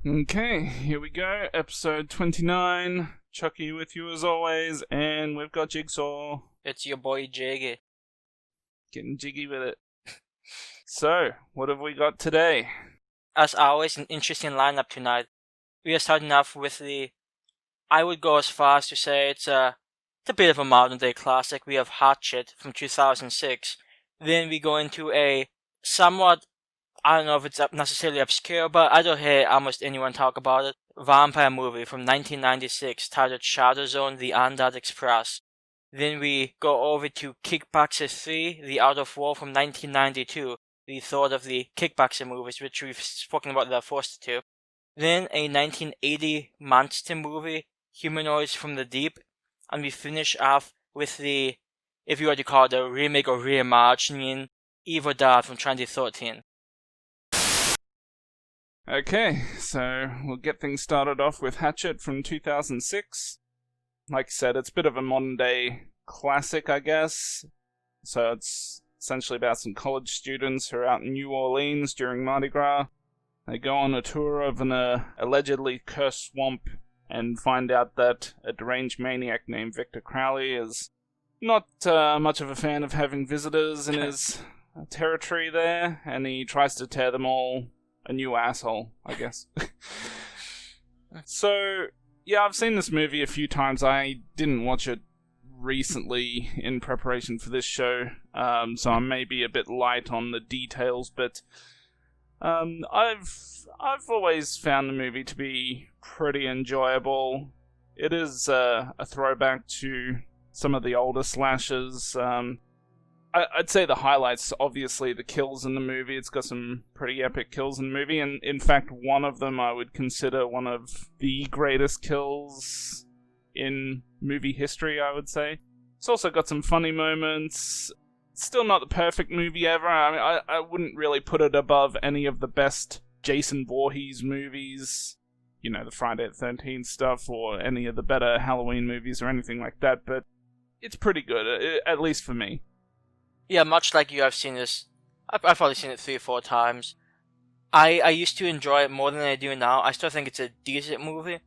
Okay, here we go. Episode 29. Chucky with you as always, and we've got Jigsaw It's your boy Jiggy. getting jiggy with it. So, what have we got today? As always, an interesting lineup tonight. We are starting off with I would go as far as to say it's a bit of a modern day classic. We have Hot Shit from 2006. Then we go into a somewhat, I don't know if it's necessarily obscure, but I don't hear almost anyone talk about it. Vampire movie from 1996 titled Shadow Zone: The Undead Express. Then we go over to Kickboxer 3: The Art of War from 1992, the third of the Kickboxer movies, which we've spoken about the first two. Then a 1980 monster movie, Humanoids from the Deep. And we finish off with the, if you were to call it a remake or reimagining, Evil Dead from 2013. Okay, so we'll get things started off with Hatchet from 2006. Like I said, it's a bit of a modern day classic, I guess. So it's essentially about some college students who are out in New Orleans during Mardi Gras. They go on a tour of an allegedly cursed swamp and find out that a deranged maniac named Victor Crowley is not much of a fan of having visitors in his territory there, and he tries to tear them all a new asshole, I guess. So, yeah, I've seen this movie a few times. I didn't watch it recently in preparation for this show, so I may be a bit light on the details, but I've always found the movie to be pretty enjoyable. It is a throwback to some of the older slashers. I'd say the highlights, obviously, the kills in the movie. It's got some pretty epic kills in the movie, and in fact, one of them I would consider one of the greatest kills in movie history, I would say. It's also got some funny moments. It's still not the perfect movie ever. I mean, I wouldn't really put it above any of the best Jason Voorhees movies, you know, the Friday the 13th stuff, or any of the better Halloween movies or anything like that, but it's pretty good, at least for me. Yeah, much like you, I've seen this. I've probably seen it 3 or 4 times. I used to enjoy it more than I do now. I still think it's a decent movie.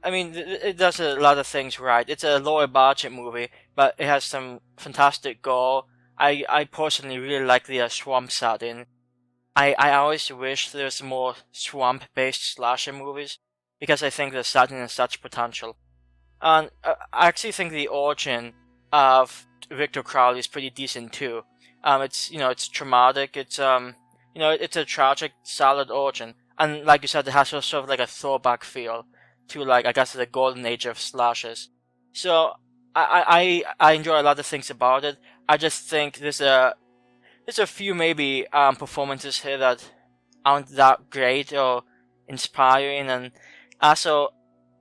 I mean, it does a lot of things right. It's a lower budget movie, but it has some fantastic gore. I personally really like the swamp setting. I always wish there was more swamp-based slasher movies, because I think the setting has such potential. And I actually think the origin of Victor Crowley is pretty decent too. It's traumatic. It's it's a tragic, solid origin, and like you said, it has sort of like a throwback feel to, like, I guess, the golden age of slashes. So I enjoy a lot of things about it. I just think there's a few maybe performances here that aren't that great or inspiring, and also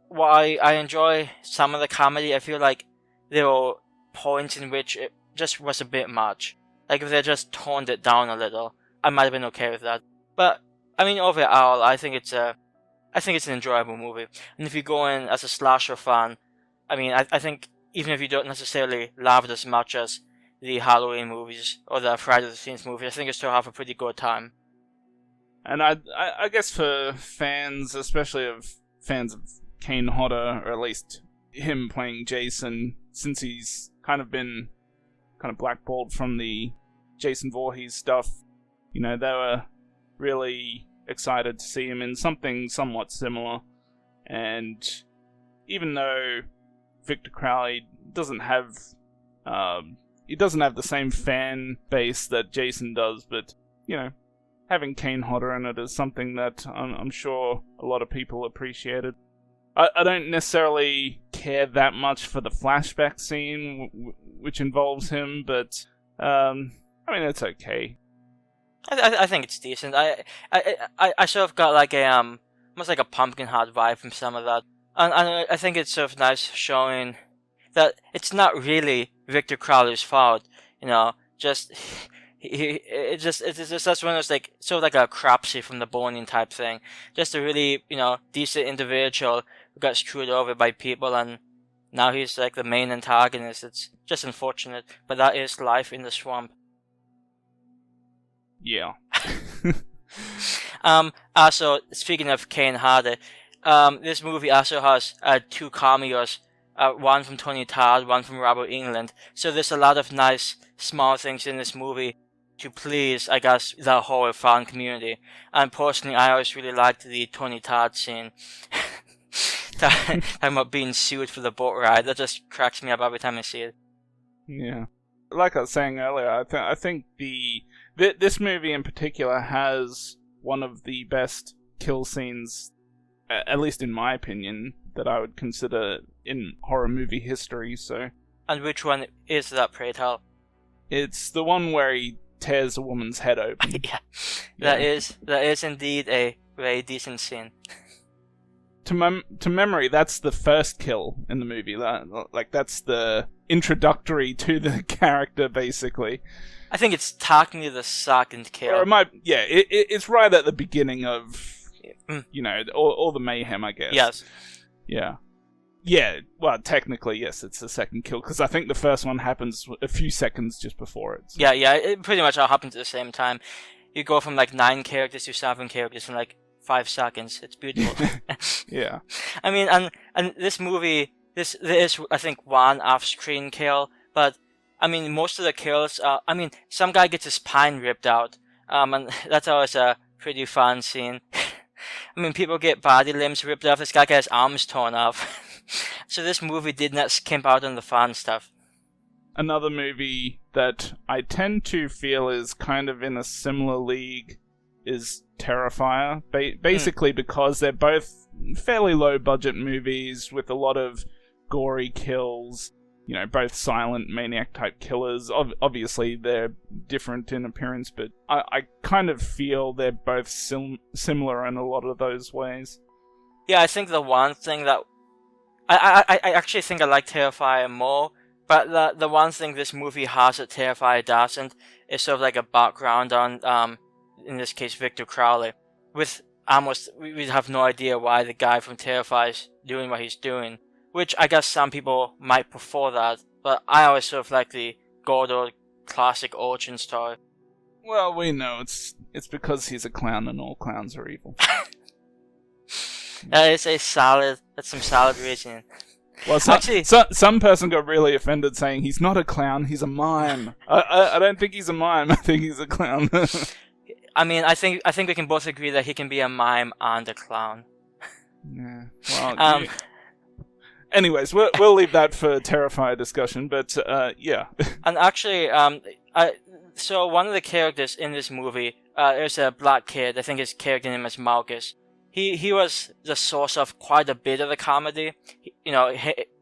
while I enjoy some of the comedy, I feel like there were points in which it just was a bit much. Like, if they just toned it down a little, I might have been okay with that. But I mean, overall, I think it's an enjoyable movie. And if you go in as a slasher fan, I mean, I think even if you don't necessarily love it as much as the Halloween movies or the Friday the 13th movies, I think you still have a pretty good time. And I guess for fans, especially of fans of Kane Hodder, or at least him playing Jason, since he's kind of been blackballed from the Jason Voorhees stuff, you know, they were really excited to see him in something somewhat similar. And even though Victor Crowley doesn't have the same fan base that Jason does, but, you know, having Kane Hodder in it is something that I'm sure a lot of people appreciated. I don't necessarily care that much for the flashback scene, which involves him, but I mean, it's okay. I think it's decent. I sort of got like a almost like a Pumpkinhead vibe from some of that, and I think it's sort of nice showing that it's not really Victor Crowley's fault. You know, just it's just that's one of those, like, sort of like a Cropsy from The Boning type thing. Just a really, decent individual who got screwed over by people, and now he's like the main antagonist. It's just unfortunate, but that is life in the swamp. Yeah. Also, speaking of Kane Hodder, this movie also has 2 cameos. One from Tony Todd, one from Robert England. So there's a lot of nice small things in this movie to please, I guess, the horror fan community. And personally, I always really liked the Tony Todd scene. Talking about being sued for the boat ride. That just cracks me up every time I see it. Yeah. Like I was saying earlier, I think this movie in particular has one of the best kill scenes, at least in my opinion, that I would consider in horror movie history. So, and which one is that, pray tell? It's the one where he tears a woman's head open. Yeah, that is indeed a very decent scene. To memory, that's the first kill in the movie. That's the introductory to the character, basically. I think it's technically the second kill. Or it's right at the beginning of, all the mayhem, I guess. Yes. Yeah. Yeah, well, technically, yes, it's the second kill, because I think the first one happens a few seconds just before it. So. Yeah, it pretty much all happens at the same time. You go from 9 characters to 7 characters in 5 seconds. It's beautiful. Yeah. I mean, and this movie, there is, I think, one off-screen kill, but, I mean, most of the kills, some guy gets his spine ripped out, and that's always a pretty fun scene. I mean, people get body limbs ripped off, this guy got his arms torn off. So this movie did not skimp out on the fun stuff. Another movie that I tend to feel is kind of in a similar league is Terrifier. Basically because they're both fairly low-budget movies with a lot of gory kills. Both silent maniac-type killers. Obviously, they're different in appearance, but I kind of feel they're both similar in a lot of those ways. Yeah, I think the one thing that... I actually think I like Terrifier more, but the one thing this movie has that Terrifier doesn't is sort of a background on, in this case, Victor Crowley. With we have no idea why the guy from Terrifier is doing what he's doing. Which I guess some people might prefer that, but I always sort of like the Gordo classic origin story. Well, we know it's because he's a clown and all clowns are evil. That's some solid reasoning. Well, some person got really offended saying he's not a clown, he's a mime. I don't think he's a mime, I think he's a clown. I mean, I think we can both agree that he can be a mime and a clown. Yeah. Well, anyways, we'll leave that for Terrifier discussion, but yeah. And actually, so one of the characters in this movie, there's a black kid. I think his character name is Marcus. He was the source of quite a bit of the comedy.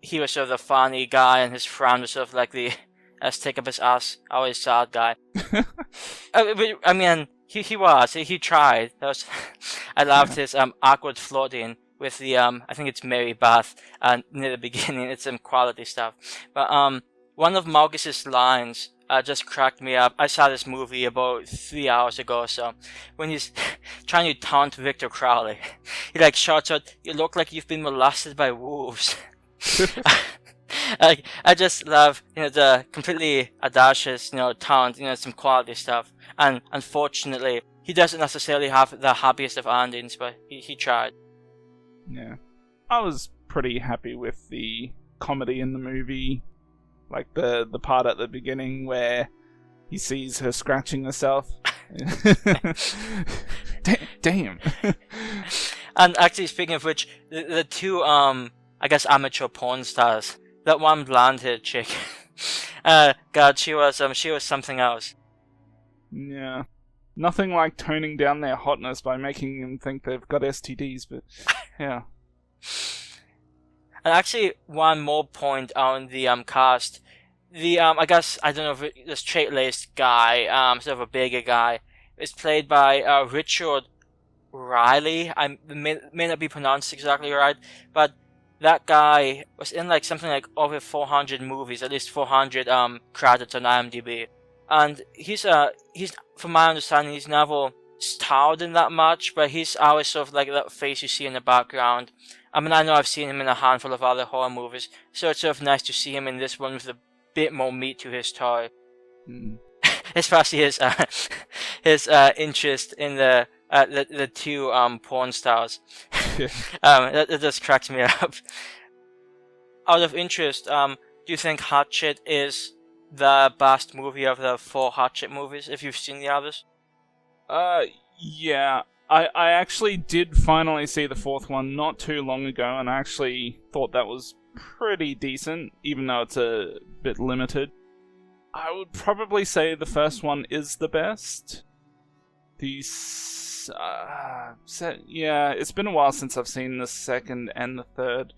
He was sort of the funny guy, and his friend was sort of like the as thick up his ass, always sad guy. I mean, he was. He tried. I loved his awkward flirting with the I think it's Mary Beth near the beginning. It's some quality stuff. But one of Marcus's lines just cracked me up. I saw this movie about 3 hours ago or so. When he's trying to taunt Victor Crowley, he shouts out, "You look like you've been molested by wolves." I just love the completely audacious taunt, some quality stuff. And unfortunately, he doesn't necessarily have the happiest of endings, but he tried. Yeah. I was pretty happy with the comedy in the movie. Like the part at the beginning where he sees her scratching herself. Damn. And actually, speaking of which, the two, I guess, amateur porn stars, that one blonde-haired chick, God, she was something else. Yeah. Nothing like toning down their hotness by making them think they've got STDs, but yeah. And actually, one more point on the cast. The I guess, I don't know if the straight-laced guy, sort of a bigger guy, is played by Richard Riley. I may not be pronounced exactly right, but that guy was in something over 400 movies, at least 400 credits on IMDb. And he's from my understanding, he's never starred in that much, but he's always sort of that face you see in the background. I mean, I know I've seen him in a handful of other horror movies, so it's sort of nice to see him in this one with a bit more meat to his story. Especially his interest in the the two porn stars. That just cracks me up. Out of interest, do you think Hot Shit is the best movie of the 4 Hot Shit movies, if you've seen the others? Yeah. I actually did finally see the 4th one not too long ago, and I actually thought that was pretty decent, even though it's a bit limited. I would probably say the first one is the best. It's been a while since I've seen the second and the third,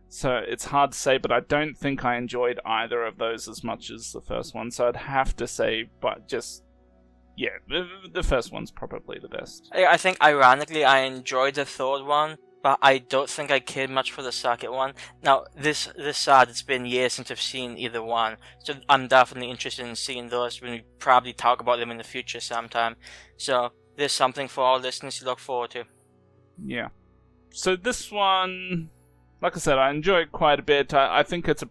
so it's hard to say, but I don't think I enjoyed either of those as much as the first one, so I'd have to say, but just, yeah, the first one's probably the best. I think, ironically, I enjoyed the third one, but I don't think I cared much for the second one. Now, this side, it's been years since I've seen either one, so I'm definitely interested in seeing those when we probably talk about them in the future sometime. So, there's something for our listeners to look forward to. Yeah. So this one, like I said, I enjoy it quite a bit. I think it's a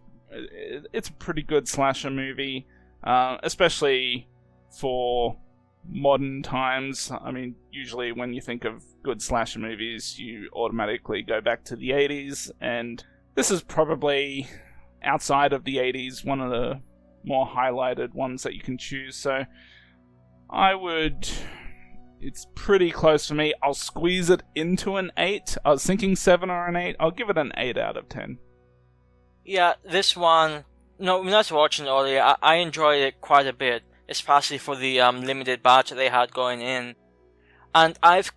pretty good slasher movie, especially for modern times. I mean, usually when you think of good slasher movies, you automatically go back to the 80s, and this is probably, outside of the 80s, one of the more highlighted ones that you can choose, so it's pretty close for me. I'll squeeze it into an 8. I was thinking 7 or an 8. I'll give it an 8 out of 10. Yeah, this one, when I was watching earlier, I enjoyed it quite a bit, especially for the limited budget they had going in. And I've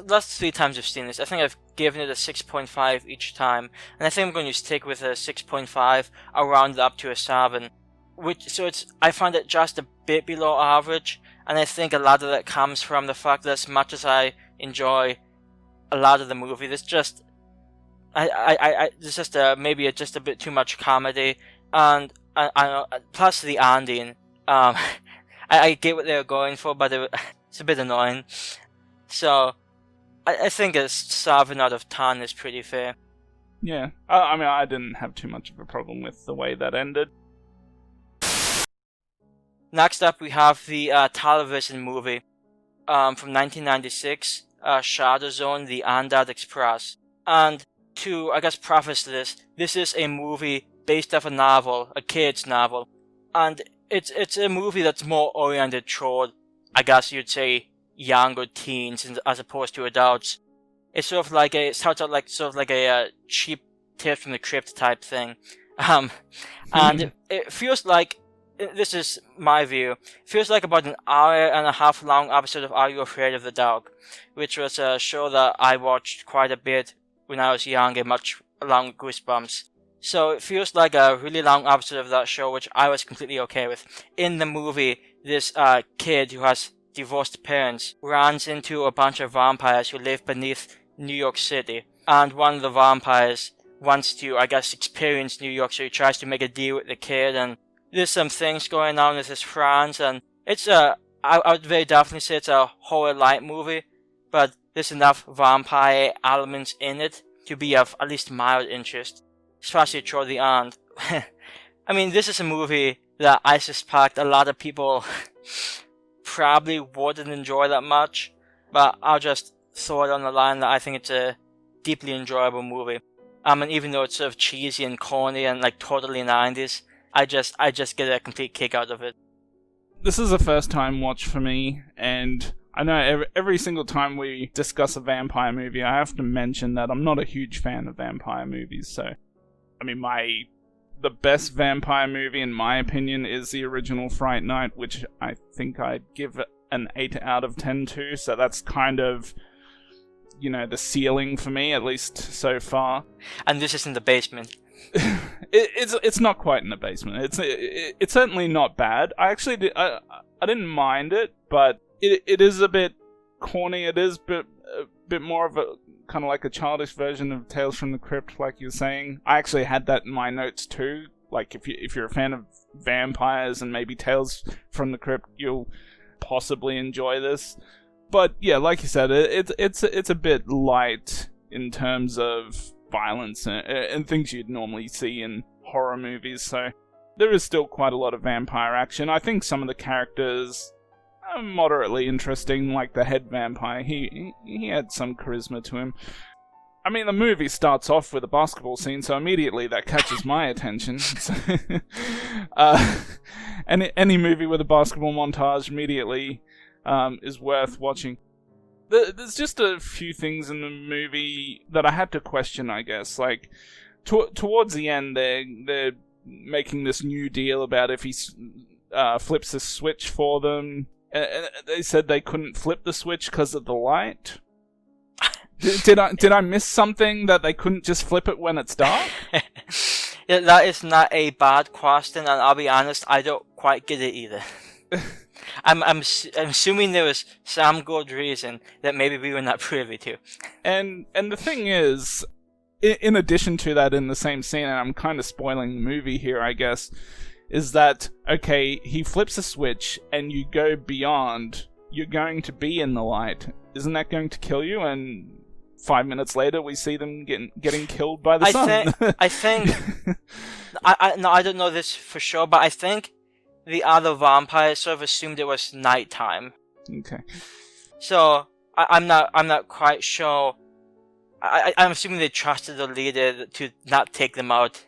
last 3 times I've seen this, I think I've given it a 6.5 each time, and I think I'm going to stick with a 6.5. I'll round it up to a 7, I find it just a bit below average, and I think a lot of that comes from the fact that as much as I enjoy a lot of the movie, there's just maybe just a bit too much comedy, and plus the ending. I get what they were going for, but it's a bit annoying. So I think a 7 out of 10 is pretty fair. Yeah, I mean, I didn't have too much of a problem with the way that ended. Next up, we have the television movie from 1996, Shadow Zone: The Undead Express. And to, I guess, preface this is a movie based off a novel, a kid's novel. And it's a movie that's more oriented toward, I guess you'd say, younger teens as opposed to adults. It's it starts out like a cheap Tales from the Crypt type thing. And it feels like, this is my view, feels like about an hour and a half long episode of Are You Afraid of the Dark, which was a show that I watched quite a bit when I was young, and much along with Goosebumps. So it feels like a really long episode of that show, which I was completely okay with. In the movie, this kid who has divorced parents runs into a bunch of vampires who live beneath New York City, and one of the vampires wants to, I guess, experience New York, so he tries to make a deal with the kid, and there's some things going on with his friends, and it's I would very definitely say it's a horror light movie, but there's enough vampire elements in it to be of at least mild interest, especially toward the end. I mean, this is a movie that I suspect a lot of people probably wouldn't enjoy that much, but I'll just throw it on the line that I think it's a deeply enjoyable movie. And even though it's sort of cheesy and corny and like totally 90s, I just get a complete kick out of it. This is a first time watch for me, and I know every single time we discuss a vampire movie, I have to mention that I'm not a huge fan of vampire movies. So, I mean, the best vampire movie, in my opinion, is the original Fright Night, which I think I'd give an 8 out of 10 to. So that's kind of, the ceiling for me, at least so far. And this is in the basement. It's not quite in the basement. It's certainly not bad. I actually I didn't mind it, but it is a bit corny. It is a bit more of a kind of like a childish version of Tales from the Crypt, like you were saying. I actually had that in my notes too. Like if you're a fan of vampires and maybe Tales from the Crypt, you'll possibly enjoy this. But yeah, like you said, it's a bit light in terms of violence and things you'd normally see in horror movies, so there is still quite a lot of vampire action. I think some of the characters moderately interesting, like the head vampire. He had some charisma to him. I mean, the movie starts off with a basketball scene, so immediately that catches my attention. So, any movie with a basketball montage immediately is worth watching. There's just a few things in the movie that I had to question, I guess. Like, towards the end, they're making this new deal about if he flips the switch for them. They said they couldn't flip the switch because of the light. Did I miss something that they couldn't just flip it when it's dark? Yeah, that is not a bad question, and I'll be honest, I don't quite get it either. I'm assuming there was some good reason that maybe we were not privy to. And the thing is, in addition to that, in the same scene, and I'm kind of spoiling the movie here, I guess, is that, okay, he flips a switch and you go beyond, you're going to be in the light. Isn't that going to kill you? And 5 minutes later, we see them getting killed by the sun. I think I don't know this for sure, but I think the other vampires sort of assumed it was nighttime. Okay. So I'm not quite sure. I'm assuming they trusted the leader to not take them out,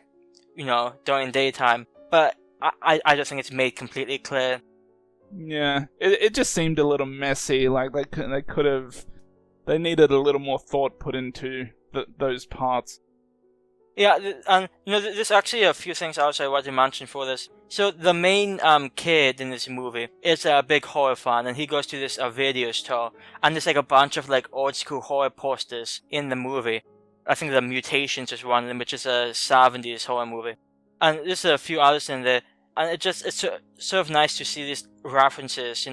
during daytime. But I don't think it's made completely clear. Yeah, it just seemed a little messy. Like they needed a little more thought put into those parts. Yeah, and there's actually a few things also I want to mention for this. So the main kid in this movie is a big horror fan, and he goes to this video store, and there's like a bunch of like old school horror posters in the movie. I think the Mutations is one of them, which is a 70s horror movie, and there's a few others in there. And it's sort of nice to see these references,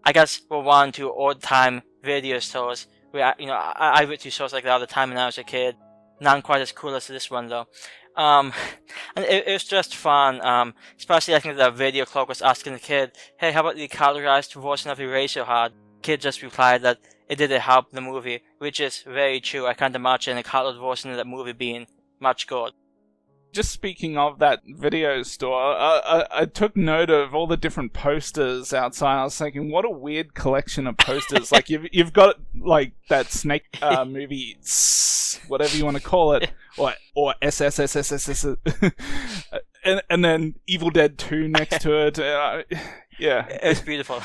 I guess, for one, to old-time video stores. Where, I went to stores like that all the time when I was a kid. Not quite as cool as this one, though. And it was just fun. Especially, I think the video clerk was asking the kid, hey, how about the colorized version of Eraserhead? Kid just replied that it didn't help the movie, which is very true. I can't imagine a colored version of that movie being much good. Just speaking of that video store, I took note of all the different posters outside. I was thinking, what a weird collection of posters. Like you've got like that Snake movie, whatever you want to call it, or SSSSSS, and then Evil Dead 2 next to it. Yeah, it's beautiful.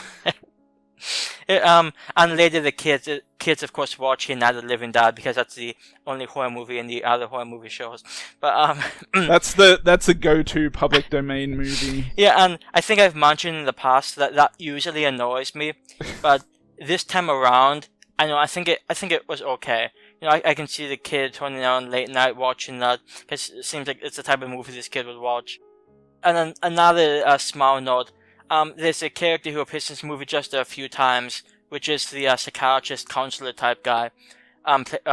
And later the kids of course watch Night of the Living Dead because that's the only horror movie in the other horror movie shows. But that's a go-to public domain movie. Yeah, and I think I've mentioned in the past that usually annoys me, but this time around, I think it was okay. I can see the kid turning on late night watching that because it seems like it's the type of movie this kid would watch. And then another small note. There's a character who appears in this movie just a few times, which is the psychiatrist counselor type guy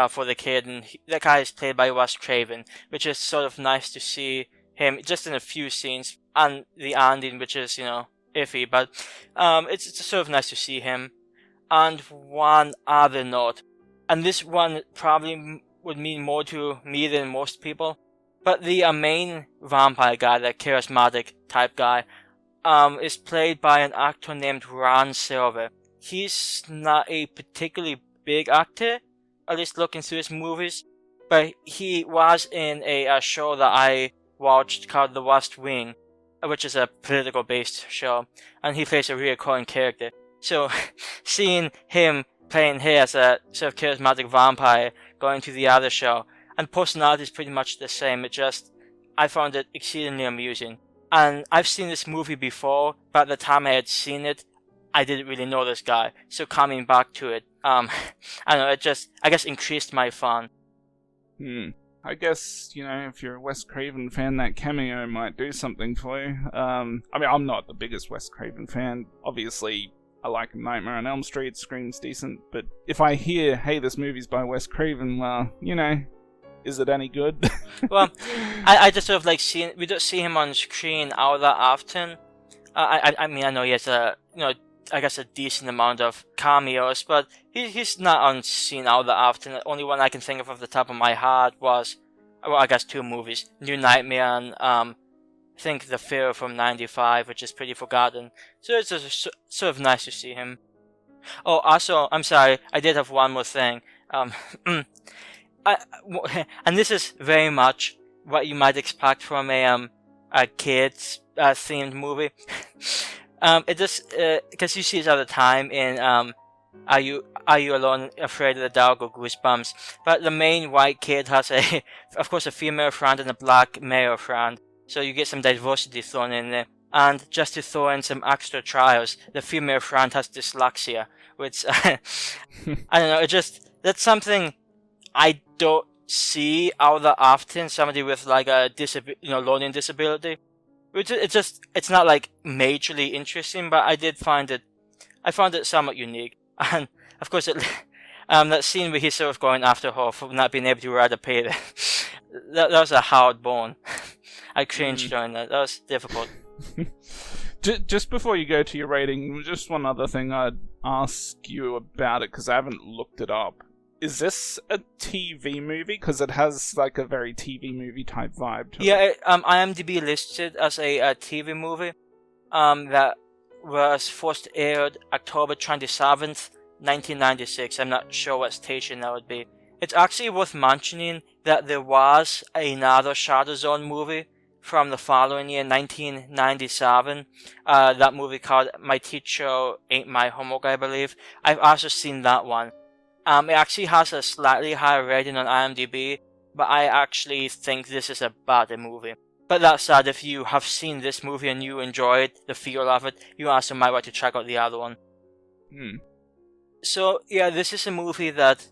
for the kid, and that guy is played by Wes Craven, which is sort of nice to see him just in a few scenes, and the ending, which is, iffy, but it's sort of nice to see him. And one other note, and this one probably would mean more to me than most people, but the main vampire guy, the charismatic type guy, is played by an actor named Ron Silver. He's not a particularly big actor, at least looking through his movies, but he was in a show that I watched called The West Wing, which is a political-based show, and he plays a recurring character. So, seeing him playing here as a sort of charismatic vampire going to the other show, and personality is pretty much the same, I found it exceedingly amusing. And I've seen this movie before, but at the time I had seen it, I didn't really know this guy. So coming back to it, I don't know, I guess increased my fun. I guess, if you're a Wes Craven fan, that cameo might do something for you. I mean, I'm not the biggest Wes Craven fan. Obviously, I like Nightmare on Elm Street, Scream's decent. But if I hear, hey, this movie's by Wes Craven, well, is it any good? Well, I just sort of like we don't see him on screen all that often. I mean, I know he has I guess a decent amount of cameos, but he's not on scene all that often. The only one I can think of off the top of my head was, well, I guess two movies, New Nightmare and I think The Fear from '95, which is pretty forgotten. So it's just sort of nice to see him. Oh, also, I'm sorry, I did have one more thing. And this is very much what you might expect from a kids themed movie. It just because you see it all the time in Are You Alone, Afraid of the Dark, or Goosebumps. But the main white kid has of course, a female friend and a black male friend. So you get some diversity thrown in there. And just to throw in some extra trials, the female friend has dyslexia, which I don't know. That's something I don't see all that often. Somebody with like a learning disability, it's not like majorly interesting, but I found it somewhat unique. And of course, that scene where he's sort of going after her for not being able to ride a payday, that was a hard bone. I cringed during that. That was difficult. Just before you go to your rating, just one other thing I'd ask you about it, because I haven't looked it up. Is this a TV movie? Because it has like a very TV movie type vibe to it. IMDb listed as a TV movie that was first aired October 27th, 1996. I'm not sure what station that would be. It's actually worth mentioning that there was another Shadow Zone movie from the following year, 1997. That movie called My Teacher Ain't My Homework, I believe. I've also seen that one. It actually has a slightly higher rating on IMDb, but I actually think this is a better movie. But that said, if you have seen this movie and you enjoyed the feel of it, you also might want to check out the other one. So, yeah, this is a movie that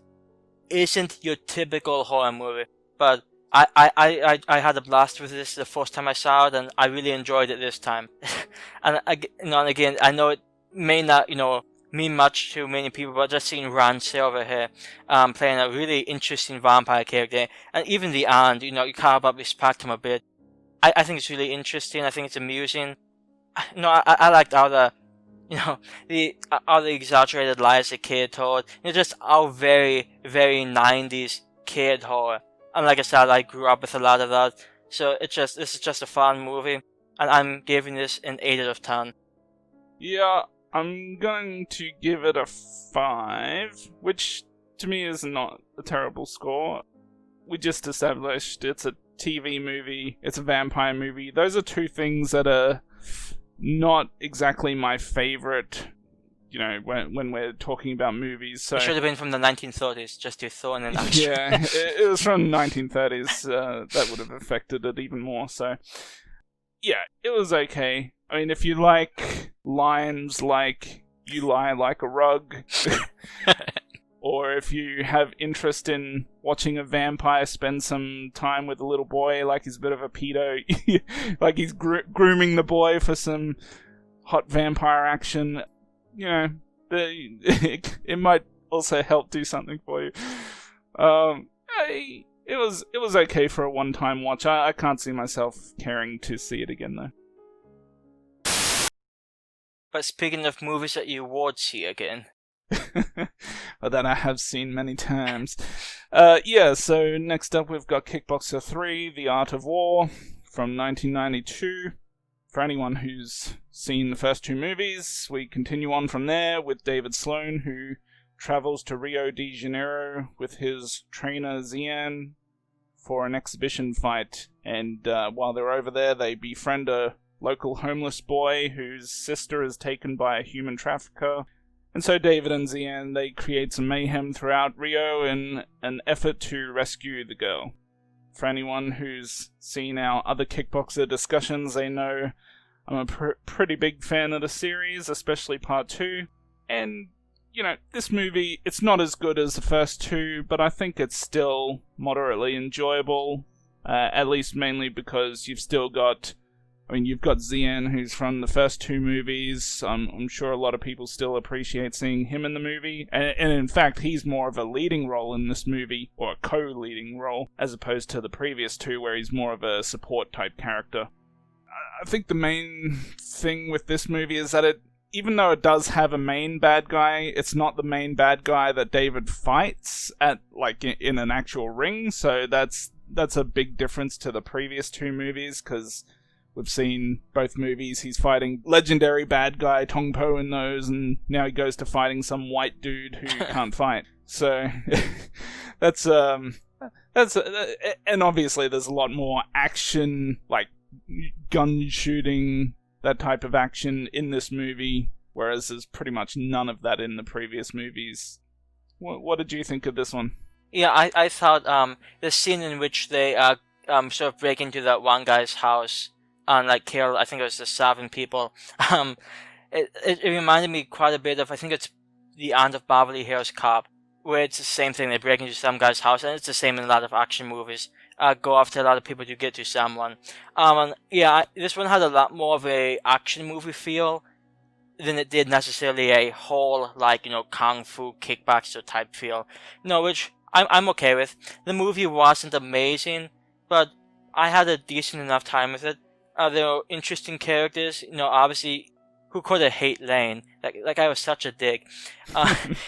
isn't your typical horror movie, but I had a blast with this the first time I saw it, and I really enjoyed it this time. And again, I know it may not, mean much to many people, but just seeing Ron Silver here, playing a really interesting vampire character, and even the end, you can't but respect him a bit. I think it's really interesting. I think it's amusing. I liked all the, all the exaggerated lies the kid told. Just all very, very 90s kid horror. And like I said, I grew up with a lot of that. So this is just a fun movie. And I'm giving this an 8 out of 10. Yeah, I'm going to give it a 5, which to me is not a terrible score. We just established it's a TV movie, it's a vampire movie. Those are two things that are not exactly my favorite, when we're talking about movies. So it should have been from the 1930s, just to throw in an action. Yeah, it was from the 1930s. That would have affected it even more. So, yeah, it was okay. I mean, if you like lines like "you lie like a rug," or if you have interest in watching a vampire spend some time with a little boy, like he's a bit of a pedo, like he's grooming the boy for some hot vampire action, it might also help do something for you. It was okay for a one-time watch. I can't see myself caring to see it again, though. But speaking of movies that you would see again, well, that I have seen many times. So next up we've got Kickboxer 3, The Art of War, from 1992. For anyone who's seen the first two movies, we continue on from there with David Sloan, who travels to Rio de Janeiro with his trainer Zian for an exhibition fight. And while they're over there, they befriend a local homeless boy whose sister is taken by a human trafficker. And so David and Zian, they create some mayhem throughout Rio in an effort to rescue the girl. For anyone who's seen our other Kickboxer discussions, they know I'm a pretty big fan of the series, especially Part 2. And, this movie, it's not as good as the first two, but I think it's still moderately enjoyable, at least mainly because you've got Zian, who's from the first two movies. I'm sure a lot of people still appreciate seeing him in the movie. And in fact, he's more of a leading role in this movie, or a co-leading role, as opposed to the previous two, where he's more of a support-type character. I think the main thing with this movie is that even though it does have a main bad guy, it's not the main bad guy that David fights in an actual ring. So that's a big difference to the previous two movies, because We've seen both movies. He's fighting legendary bad guy Tong Po in those, and now he goes to fighting some white dude who can't fight. So that's and obviously there's a lot more action, like gun shooting, that type of action in this movie, whereas there's pretty much none of that in the previous movies. What did you think of this one? Yeah, I thought the scene in which they sort of break into that one guy's house and like kill, I think it was the 7 people. It reminded me quite a bit of, I think it's the end of Beverly Hills Cop, where it's the same thing. They break into some guy's house, and it's the same in a lot of action movies. Go after a lot of people to get to someone. And yeah, this one had a lot more of a action movie feel than it did necessarily a whole, like, you know, kung fu kickboxer type feel. No, which I'm okay with. The movie wasn't amazing, but I had a decent enough time with it. There were interesting characters, you know, obviously, who could have hate Lane? Like I was such a dick.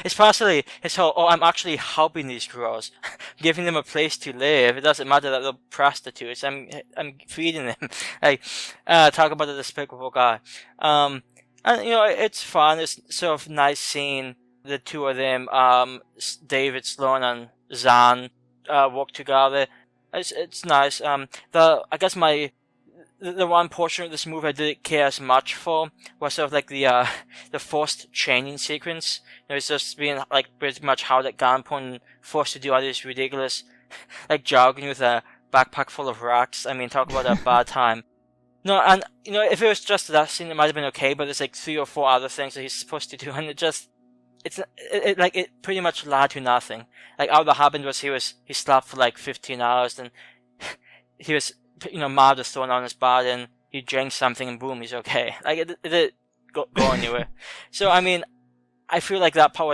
Especially his whole, I'm actually helping these girls, giving them a place to live. It doesn't matter that they're prostitutes. I'm feeding them. Like, talk about a despicable guy. And you know, it's fun. It's sort of nice seeing the two of them, David Sloan and Zahn, work together. It's nice. I guess the one portion of this movie I didn't care as much for was sort of like the forced training sequence. You know, it's just being like pretty much held at gunpoint and forced to do all this ridiculous, like jogging with a backpack full of rocks. I mean, talk about a bad time. No, and you know, if it was just that scene, it might have been okay. But there's like 3 or 4 other things that he's supposed to do, and it pretty much led to nothing. Like all that happened was he slept for like 15 hours, and he was, you know, mud was thrown on his body, and he drank something, and boom, he's okay. Like it didn't go anywhere. So I mean, I feel like that part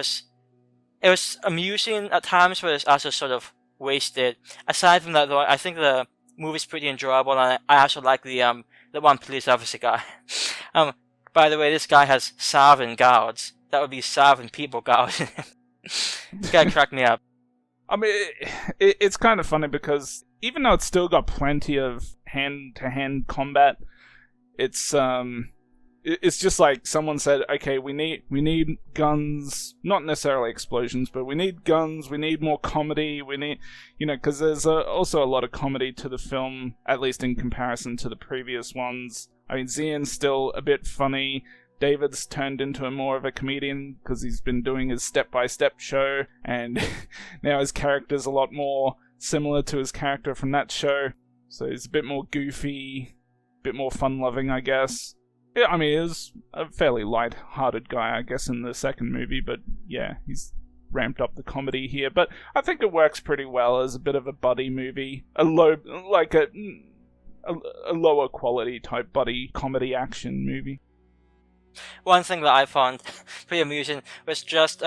was amusing at times, but it's also sort of wasted. Aside from that, though, I think the movie's pretty enjoyable, and I also like the one police officer guy. By the way, this guy has 7 guards. That would be 7 people guarding him. This guy cracked me up. I mean, it's kind of funny because even though it's still got plenty of hand-to-hand combat, it's just like someone said, okay, we need guns, not necessarily explosions, but we need guns, we need more comedy, we need, you know, because there's also a lot of comedy to the film, at least in comparison to the previous ones. I mean, Zian's still a bit funny. David's turned into more of a comedian because he's been doing his step-by-step show, and now his character's a lot more similar to his character from that show. So he's a bit more goofy, a bit more fun-loving, I guess. Yeah, I mean, he was a fairly light-hearted guy, I guess, in the second movie, but yeah, he's ramped up the comedy here. But I think it works pretty well as a bit of a buddy movie, a lower quality type buddy comedy action movie. One thing that I found pretty amusing was just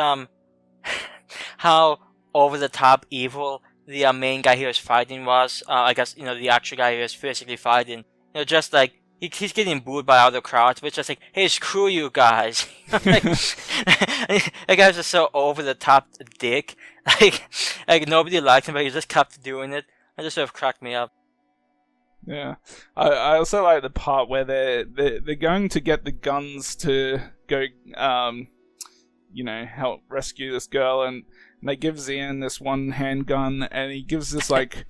how over the top evil the main guy he was fighting was. I guess, you know, the actual guy he was physically fighting. You know, just like he's getting booed by other crowds, but it's just like, hey, screw you guys. Like, that guy's just so over the top dick. Like nobody liked him, but he just kept doing it. It just sort of cracked me up. Yeah, I also like the part where they're going to get the guns to go, you know, help rescue this girl, and they give Zian this one handgun, and he gives this like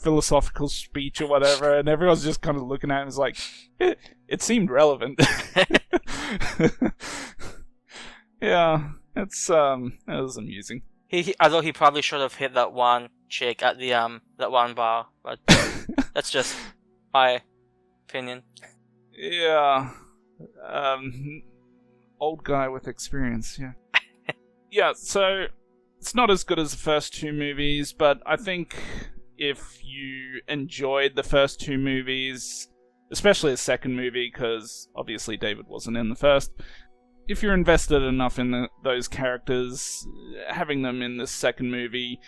philosophical speech or whatever, and everyone's just kind of looking at him, and is like, it seemed relevant. Yeah, it was amusing. Although he probably should have hit that one chick at the that one bar, but that's just my opinion. Yeah, old guy with experience. Yeah, yeah. So it's not as good as the first 2 movies, but I think if you enjoyed the first 2 movies, especially the second movie, because obviously David wasn't in the first. If you're invested enough in those characters, having them in the second movie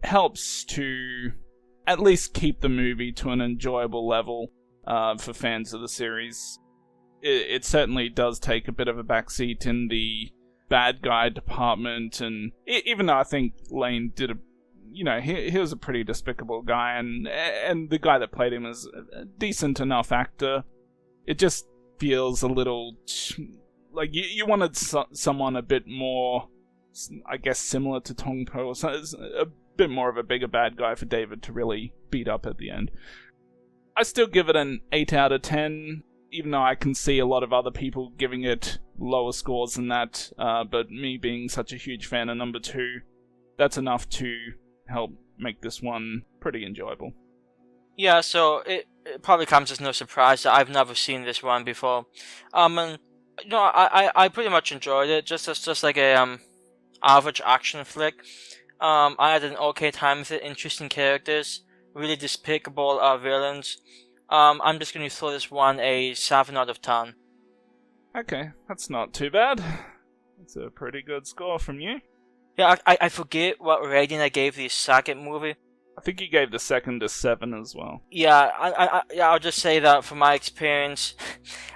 helps to at least keep the movie to an enjoyable level for fans of the series. It certainly does take a bit of a backseat in the bad guy department, and even though I think Lane did he was a pretty despicable guy, and the guy that played him is a decent enough actor. it just feels a little like you wanted someone a bit more, I guess, similar to Tong Po, or a bit more of a bigger bad guy for David to really beat up at the end. I still give it an 8 out of 10, even though I can see a lot of other people giving it lower scores than that, but me being such a huge fan of number 2, that's enough to help make this one pretty enjoyable. Yeah, so it probably comes as no surprise that I've never seen this one before. And I pretty much enjoyed it, just like a average action flick. I had an okay time with it. Interesting characters, really despicable villains. I'm just going to throw this one a 7 out of 10. Okay, that's not too bad. That's a pretty good score from you. Yeah, I forget what rating I gave the second movie. I think you gave the second a 7 as well. Yeah, I'll just say that from my experience,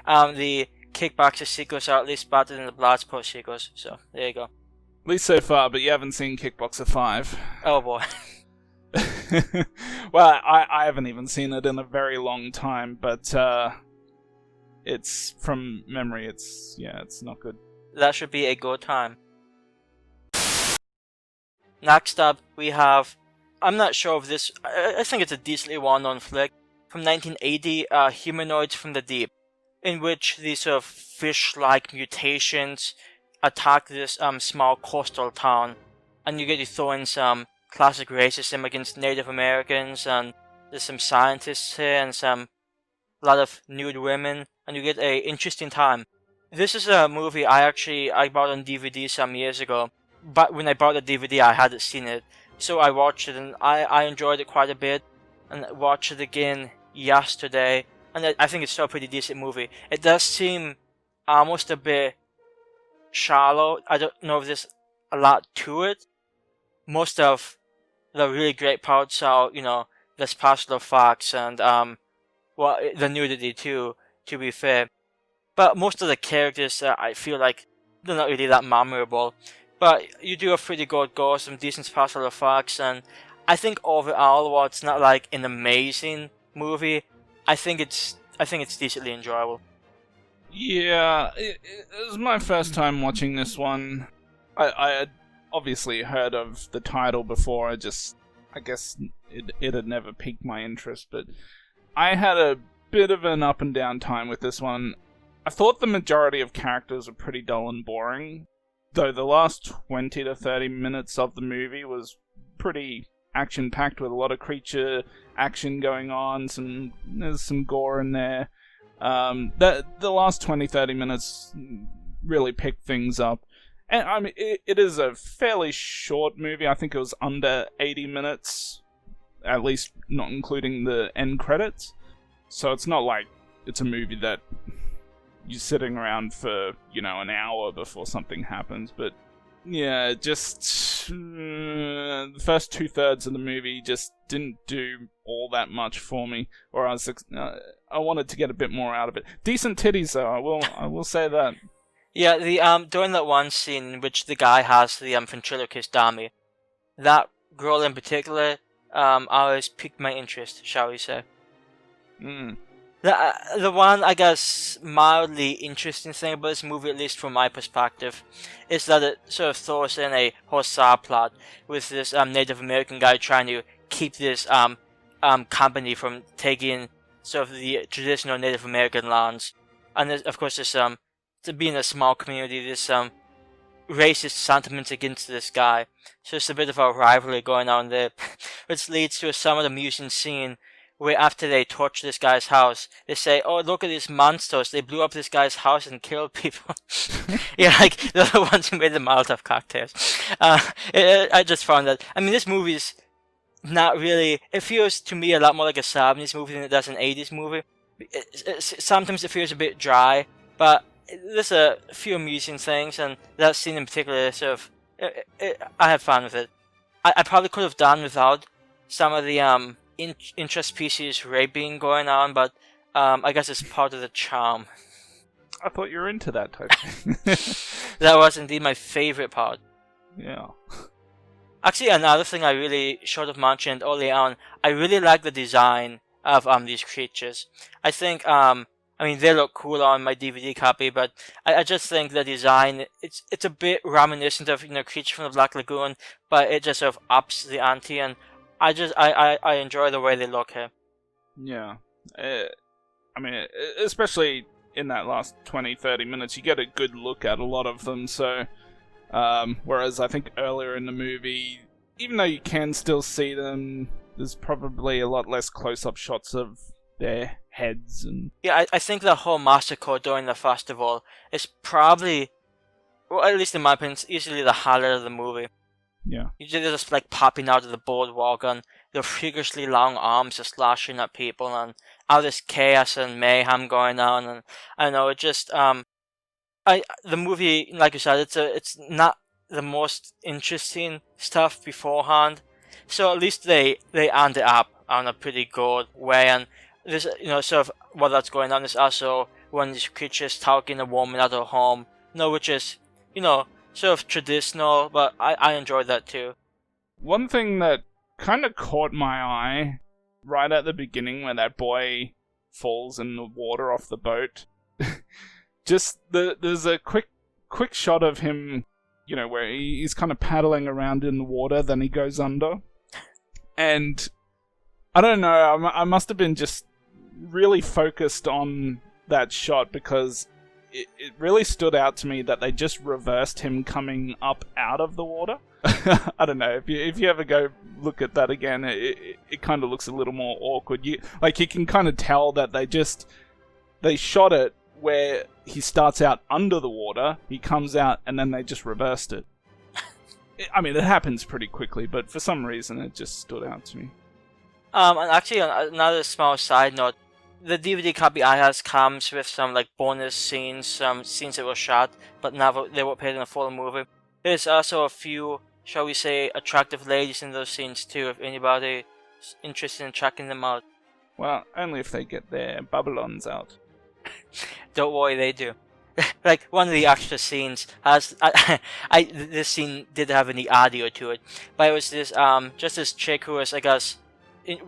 the Kickboxer sequels are at least better than the Bloodsport sequels. So there you go. At least so far, but you haven't seen Kickboxer 5. Oh boy. Well, I haven't even seen it in a very long time, but it's from memory. It's not good. That should be a good time. Next up, we have, I'm not sure if this, I think it's a decently well-known flick, from 1980, Humanoids from the Deep, in which these sort of fish-like mutations attack this small coastal town, and you get to throw in some classic racism against Native Americans, and there's some scientists here, and a lot of nude women, and you get a interesting time. This is a movie I bought on DVD some years ago, but when I bought the DVD I hadn't seen it, so I watched it and I enjoyed it quite a bit, and watched it again yesterday, and I think it's still a pretty decent movie. It does seem almost a bit shallow. I don't know if there's a lot to it. Most of the really great parts are, the special effects and the nudity too, to be fair. But most of the characters, I feel like they're not really that memorable. But you do have pretty good goals, some decent special effects, and I think overall, while it's not like an amazing movie, I think it's decently enjoyable. Yeah, it was my first time watching this one. I had obviously heard of the title before. I guess it had never piqued my interest, but I had a bit of an up and down time with this one. I thought the majority of characters were pretty dull and boring, though the last 20 to 30 minutes of the movie was pretty action-packed with a lot of creature action going on. There's some gore in there. The last 20-30 minutes really picked things up. And I mean, it is a fairly short movie. I think it was under 80 minutes, at least not including the end credits. So it's not like it's a movie that you're sitting around for, an hour before something happens. But yeah, just the first 2/3 of the movie just didn't do all that much for me. Or I wanted to get a bit more out of it. Decent titties though, I will say that. Yeah, the during that one scene in which the guy has the ventriloquist dummy, that girl in particular, always piqued my interest, shall we say. The one, I guess, mildly interesting thing about this movie, at least from my perspective, is that it sort of throws in a whole subplot with this Native American guy trying to keep this company from taking sort of the traditional Native American lands. And of course, there's to be in a small community, there's racist sentiments against this guy. So there's a bit of a rivalry going on there, which leads to a somewhat amusing scene where after they torch this guy's house, they say, "Oh, look at these monsters! They blew up this guy's house and killed people." Yeah, like they're the ones who made the Molotov cocktails. I just found that. I mean, this movie's not really. It feels to me a lot more like a '70s movie than it does an '80s movie. Sometimes it feels a bit dry, but there's a few amusing things, and that scene in particular, sort of, I had fun with it. I probably could have done without some of the interspecies raping going on, but I guess it's part of the charm. I thought you were into that type of thing. That was indeed my favorite part. Yeah. Actually, another thing I really should have mentioned early on, I really like the design of these creatures. I think I mean, they look cool on my DVD copy, but I just think the design, it's a bit reminiscent of, Creature from the Black Lagoon, but it just sort of ups the ante, and I enjoy the way they look here. Yeah. I mean, especially in that last 20-30 minutes, you get a good look at a lot of them, so... whereas I think earlier in the movie, even though you can still see them, there's probably a lot less close-up shots of their heads and... Yeah, I think the whole massacre during the festival is probably, well, at least in my opinion, easily the highlight of the movie. Yeah. They're just like popping out of the boardwalk, and their freakishly long arms are slashing at people, and all this chaos and mayhem going on, and I don't know, it just the movie, like you said, it's not the most interesting stuff beforehand, so at least they end it up on a pretty good way, and there's sort of what that's going on is also when these creatures talking a woman at her home, which is sort of traditional, but I enjoyed that too. One thing that kind of caught my eye right at the beginning when that boy falls in the water off the boat, there's a quick shot of him, where he's kind of paddling around in the water, then he goes under. And I don't know, I must have been just really focused on that shot because it really stood out to me that they just reversed him coming up out of the water. I don't know, if you ever go look at that again, it kind of looks a little more awkward. You can kind of tell that they shot it where he starts out under the water, he comes out, and then they just reversed it. I mean, it happens pretty quickly, but for some reason it just stood out to me. And actually, another small side note, the DVD copy I has comes with some bonus scenes, some scenes that were shot, but never they were played in the full movie. There's also a few, shall we say, attractive ladies in those scenes too, if anybody is interested in checking them out. Well, only if they get their Babylons out. Don't worry, they do. One of the extra scenes has, this scene didn't have any audio to it, but it was this, just this chick who was, I guess,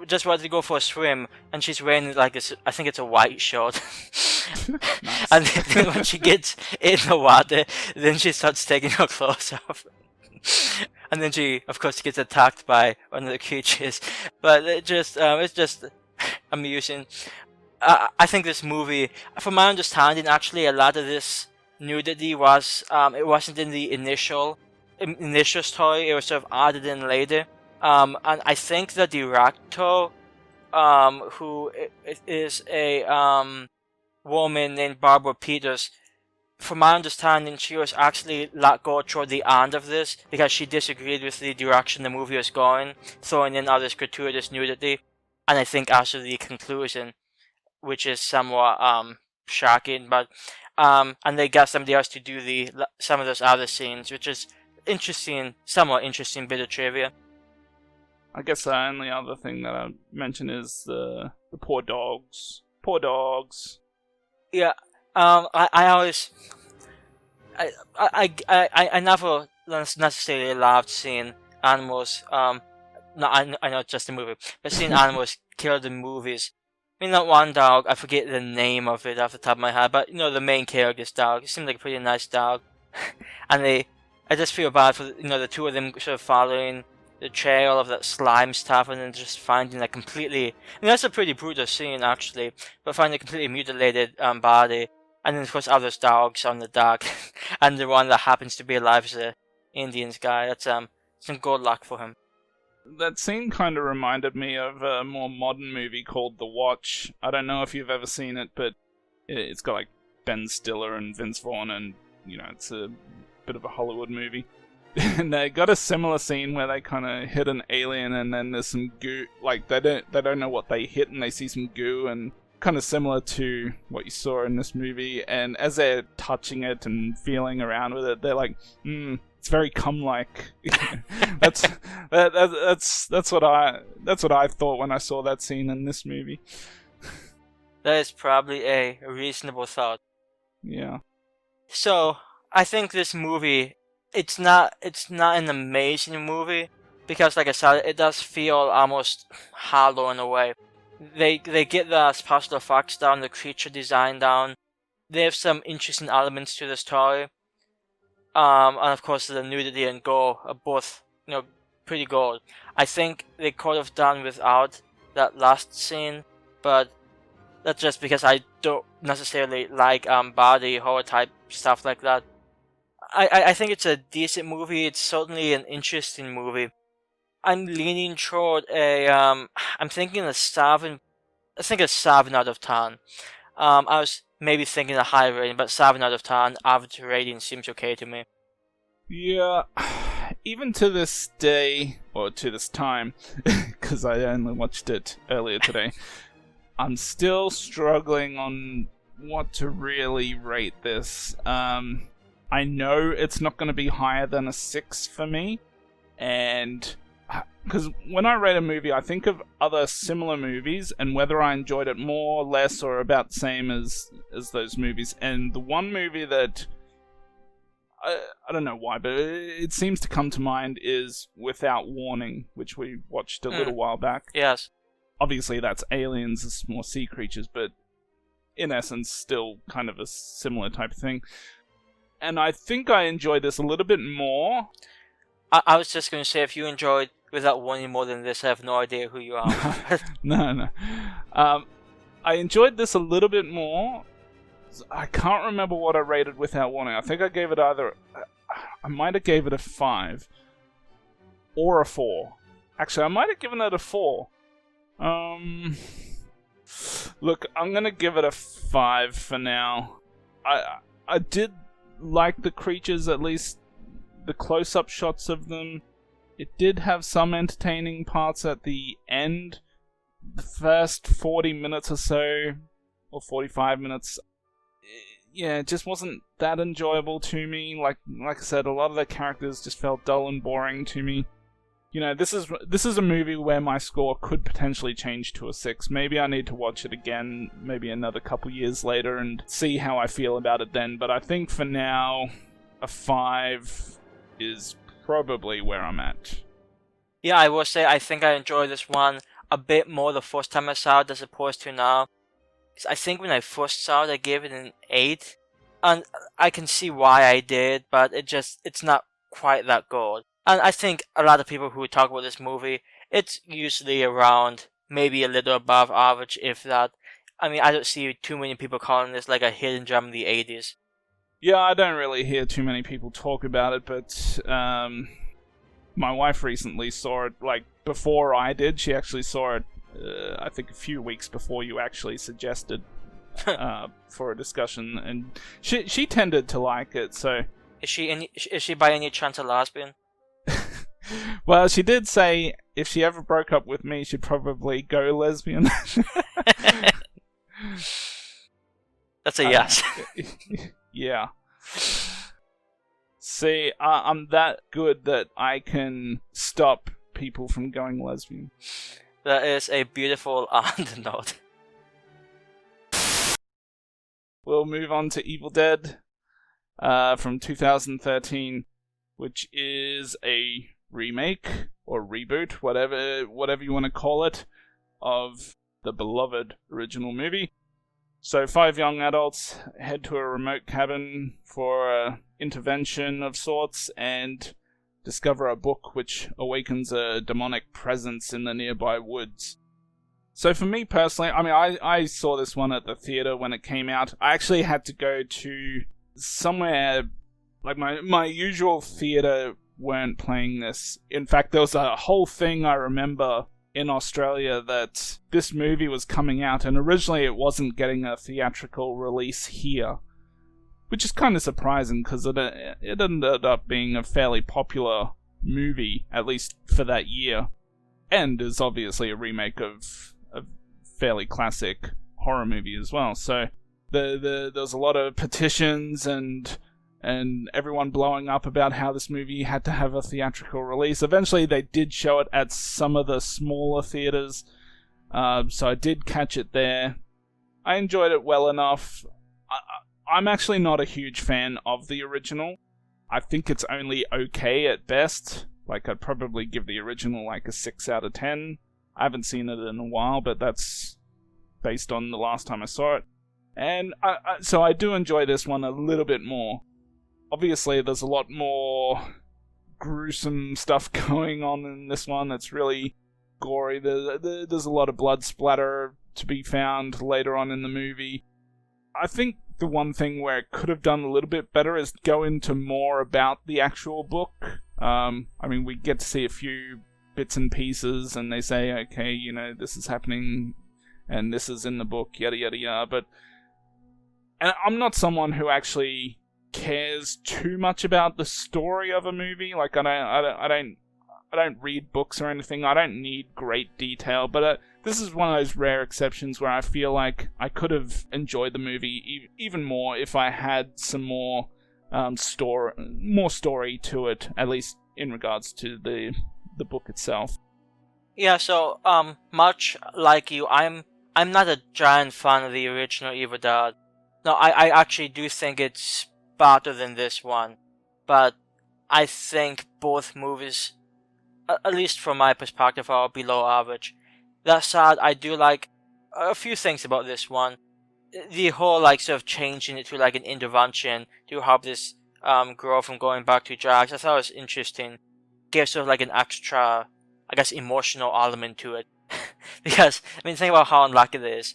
just wanted to go for a swim, and she's wearing this, I think it's a white shirt. Nice. And then when she gets in the water, then she starts taking her clothes off. And then she, of course, gets attacked by one of the creatures. But it's just amusing. I think this movie, from my understanding, actually a lot of this nudity was, it wasn't in the initial story, it was sort of added in later. And I think the director, who is a woman named Barbara Peters, from my understanding, she was actually let go toward the end of this because she disagreed with the direction the movie was going, throwing in all this gratuitous nudity, and I think also the conclusion, which is somewhat shocking, but and they got somebody else to do some of those other scenes, which is somewhat interesting bit of trivia. I guess the only other thing that I mention is the poor dogs. Poor dogs. Yeah, I always, I never necessarily loved seeing animals. No, I know it's just a movie, but seeing animals killed in movies. I mean, that one dog, I forget the name of it off the top of my head, but the main character's dog. It seemed like a pretty nice dog, and I just feel bad for the two of them sort of following the trail of that slime stuff, and then just finding a completely, that's a pretty brutal scene actually, but finding a completely mutilated body, and then of course all those dogs on the dock, and the one that happens to be alive is the Indians guy. That's some good luck for him. That scene kind of reminded me of a more modern movie called The Watch. I don't know if you've ever seen it, but it's got Ben Stiller and Vince Vaughn, and it's a bit of a Hollywood movie. And they got a similar scene where they kind of hit an alien, and then there's some goo. They don't know what they hit, and they see some goo, and kind of similar to what you saw in this movie. And as they're touching it and feeling around with it, they're like, it's very cum-like. that's what I thought when I saw that scene in this movie. That is probably a reasonable thought. Yeah. So I think this movie, it's not an amazing movie because, like I said, it does feel almost hollow in a way. They get the special effects down, the creature design down. They have some interesting elements to the story. And of course the nudity and gore are both, pretty good. I think they could have done without that last scene, but that's just because I don't necessarily like body horror type stuff like that. I think it's a decent movie. It's certainly an interesting movie. I'm leaning toward I'm thinking a 7. I think a 7 out of 10. I was maybe thinking a higher rating, but 7 out of 10 average rating seems okay to me. Yeah, even to this day, or to this time, because I only watched it earlier today, I'm still struggling on what to really rate this. I know it's not going to be higher than a 6 for me, and because when I rate a movie, I think of other similar movies and whether I enjoyed it more, less, or about the same as those movies. And the one movie that I don't know why, but it seems to come to mind is Without Warning, which we watched a little while back. Yes. Obviously, that's aliens, it's more sea creatures, but in essence, still kind of a similar type of thing. And I think I enjoyed this a little bit more. I was just going to say, if you enjoyed Without Warning more than this, I have no idea who you are. No. I enjoyed this a little bit more. I can't remember what I rated Without Warning. I think I gave it I might have gave it a 5. Or a 4. Actually, I might have given it a 4. Look, I'm gonna give it a 5 for now. I did like the creatures, at least the close-up shots of them. It did have some entertaining parts at the end. The first 40 minutes or so, or 45 minutes, yeah, it just wasn't that enjoyable to me. Like I said, a lot of the characters just felt dull and boring to me. This is a movie where my score could potentially change to a 6. Maybe I need to watch it again, maybe another couple years later, and see how I feel about it then. But I think for now, a 5 is probably where I'm at. Yeah, I will say I think I enjoyed this one a bit more the first time I saw it as opposed to now. I think when I first saw it, I gave it an 8, and I can see why I did, but it's not quite that good. And I think a lot of people who talk about this movie, it's usually around maybe a little above average, if that. I mean, I don't see too many people calling this like a hidden gem in the 80s. Yeah, I don't really hear too many people talk about it, but my wife recently saw it, like, before I did. She actually saw it, I think a few weeks before you actually suggested for a discussion, and she tended to like it, so... Is she by any chance a lesbian? Well, she did say if she ever broke up with me, she'd probably go lesbian. That's a yes. Yeah. See, I'm that good that I can stop people from going lesbian. That is a beautiful note. We'll move on to Evil Dead from 2013, which is a remake or reboot, whatever you want to call it, of the beloved original movie. So 5 young adults head to a remote cabin for an intervention of sorts and discover a book which awakens a demonic presence in the nearby woods. So for me personally, I mean, I saw this one at the theater when it came out. I actually had to go to somewhere, like my usual theater weren't playing this. In fact, there was a whole thing I remember in Australia that this movie was coming out, and originally it wasn't getting a theatrical release here, which is kind of surprising because it ended up being a fairly popular movie, at least for that year, and is obviously a remake of a fairly classic horror movie as well. So there's a lot of petitions and everyone blowing up about how this movie had to have a theatrical release. Eventually, they did show it at some of the smaller theaters, so I did catch it there. I enjoyed it well enough. I'm actually not a huge fan of the original. I think it's only okay at best. Like, I'd probably give the original like a 6 out of 10. I haven't seen it in a while, but that's based on the last time I saw it. And so I do enjoy this one a little bit more. Obviously, there's a lot more gruesome stuff going on in this one. It's really gory. There's a lot of blood splatter to be found later on in the movie. I think the one thing where it could have done a little bit better is go into more about the actual book. I mean, we get to see a few bits and pieces, and they say, okay, you know, this is happening, and this is in the book, yada yada yada. And I'm not someone who actually cares too much about the story of a movie. Like, I don't read books or anything. I don't need great detail, but this is one of those rare exceptions where I feel like I could have enjoyed the movie even more if I had some more story to it, at least in regards to the book itself. Yeah, so much like you, I'm not a giant fan of the original Evil Dead. No, I actually do think it's better than this one, but I think both movies, at least from my perspective, are below average. That said, I do like a few things about this one. The whole like sort of changing it to like an intervention to help this girl from going back to drugs, I thought it was interesting. Gives sort of like an extra, I guess, emotional element to it. Because, I mean, think about how unlucky it is.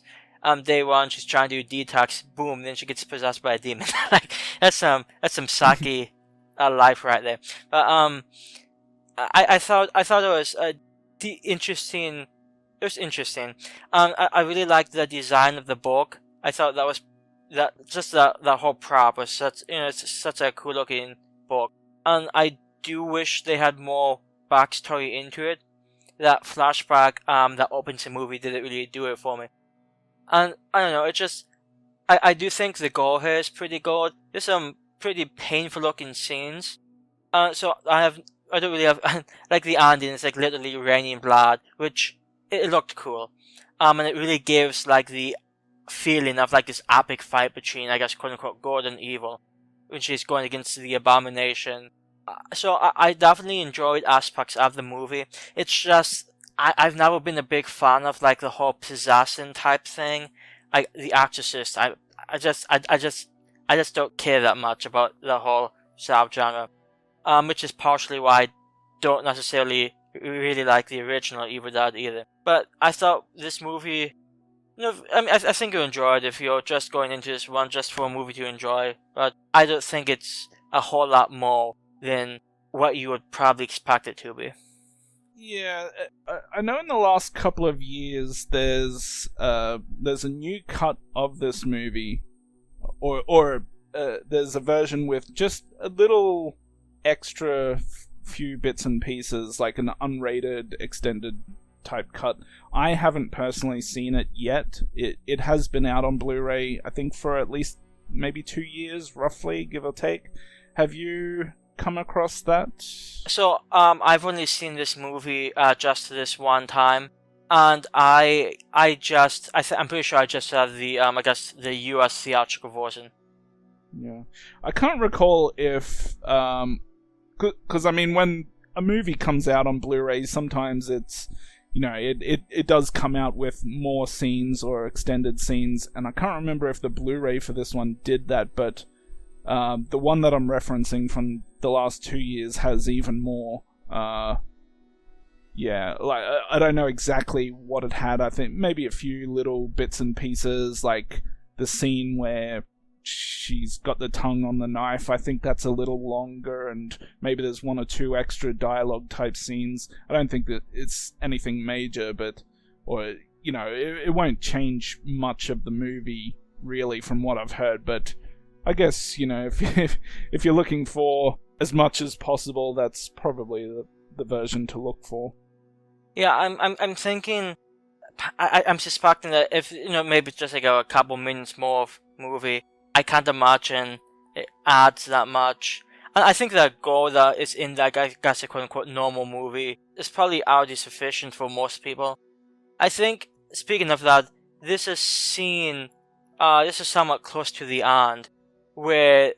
Day one, she's trying to do detox, boom, then she gets possessed by a demon. Like, that's some sucky life right there. But, I thought it was interesting. It was interesting. I really liked the design of the book. I thought that whole prop was it's such a cool looking book. And I do wish they had more backstory into it. That flashback that opens the movie didn't really do it for me. And I don't know, it just I do think the gore here is pretty good. There's some pretty painful looking scenes. So I don't really have like the ending is like literally raining blood, which it looked cool. And it really gives like the feeling of like this epic fight between, I guess, quote unquote, good and evil, when she's going against the abomination. So I definitely enjoyed aspects of the movie. It's just I've never been a big fan of like the whole possession type thing. Like The Exorcist, I just don't care that much about the whole subgenre. Which is partially why I don't necessarily really like the original Evil Dead either. But I thought this movie, I mean, I think you'll enjoy it if you're just going into this one just for a movie to enjoy. But I don't think it's a whole lot more than what you would probably expect it to be. Yeah, I know in the last couple of years there's a new cut of this movie, or there's a version with just a little extra few bits and pieces, like an unrated extended type cut. I haven't personally seen it yet. It has been out on Blu-ray, I think, for at least maybe 2 years, roughly, give or take. Have you come across that? So, I've only seen this movie just this one time, and I'm pretty sure I just saw the I guess the US theatrical version. Yeah, I can't recall if because I mean, when a movie comes out on Blu-ray, sometimes it's, you know, it does come out with more scenes or extended scenes, and I can't remember if the Blu-ray for this one did that, but the one that I'm referencing from the last 2 years has even more. Yeah, like I don't know exactly what it had. I think maybe a few little bits and pieces, like the scene where she's got the tongue on the knife. I think that's a little longer, and maybe there's 1 or 2 extra dialogue type scenes. I don't think that it's anything major, but, or, you know, it won't change much of the movie really from what I've heard, but I guess, you know, if you're looking for as much as possible, that's probably the version to look for. Yeah, I'm thinking, I'm suspecting that if, you know, maybe it's just like a couple minutes more of movie, I can't imagine it adds that much. And I think the goal that is in that, I guess, a quote-unquote normal movie is probably already sufficient for most people. I think, speaking of that, this is somewhat close to the end, where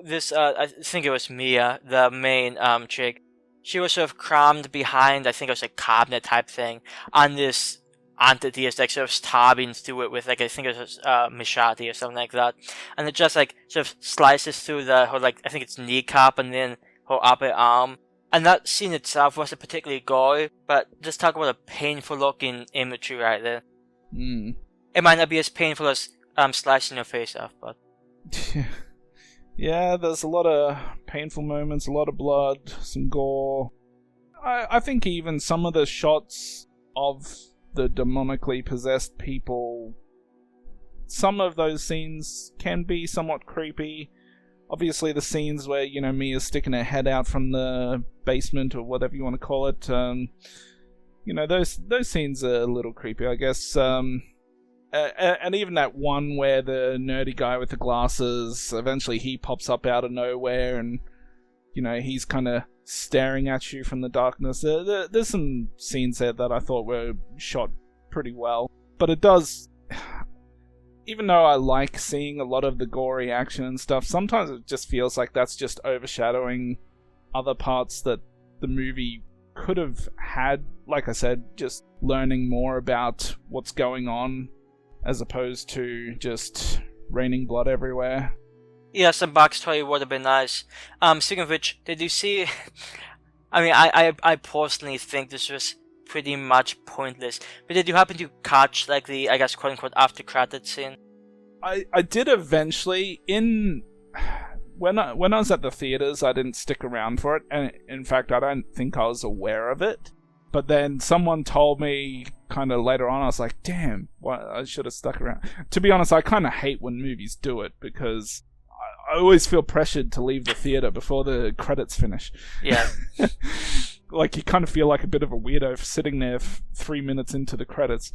this, I think it was Mia, the main chick, she was sort of crammed behind, I think it was a cabinet type thing, and this entity is like sort of stabbing through it with like, I think it was machete or something like that, and it just like sort of slices through her like, I think it's kneecap and then her upper arm. And that scene itself wasn't particularly gory, but just talk about a painful looking imagery right there. It might not be as painful as slicing your face off, but yeah, there's a lot of painful moments, a lot of blood, some gore. I think even some of the shots of the demonically possessed people, some of those scenes can be somewhat creepy. Obviously, the scenes where, Mia's sticking her head out from the basement or whatever you want to call it, those scenes are a little creepy, I guess. And even that one where the nerdy guy with the glasses, eventually he pops up out of nowhere and, he's kind of staring at you from the darkness. There's some scenes there that I thought were shot pretty well. But it does... Even though I like seeing a lot of the gory action and stuff, sometimes it just feels like that's just overshadowing other parts that the movie could have had. Like I said, just learning more about what's going on as opposed to just raining blood everywhere. Yeah, some backstory would have been nice. Speaking of which, did you see... I mean, I personally think this was pretty much pointless. But did you happen to catch, like, the, I guess, quote-unquote, after-credit scene? I did eventually. When I was at the theaters, I didn't stick around for it. And in fact, I don't think I was aware of it. But then someone told me kind of later on, I was like, damn, I should have stuck around. To be honest, I kind of hate when movies do it because I always feel pressured to leave the theater before the credits finish. Yeah. Like, you kind of feel like a bit of a weirdo for sitting there 3 minutes into the credits.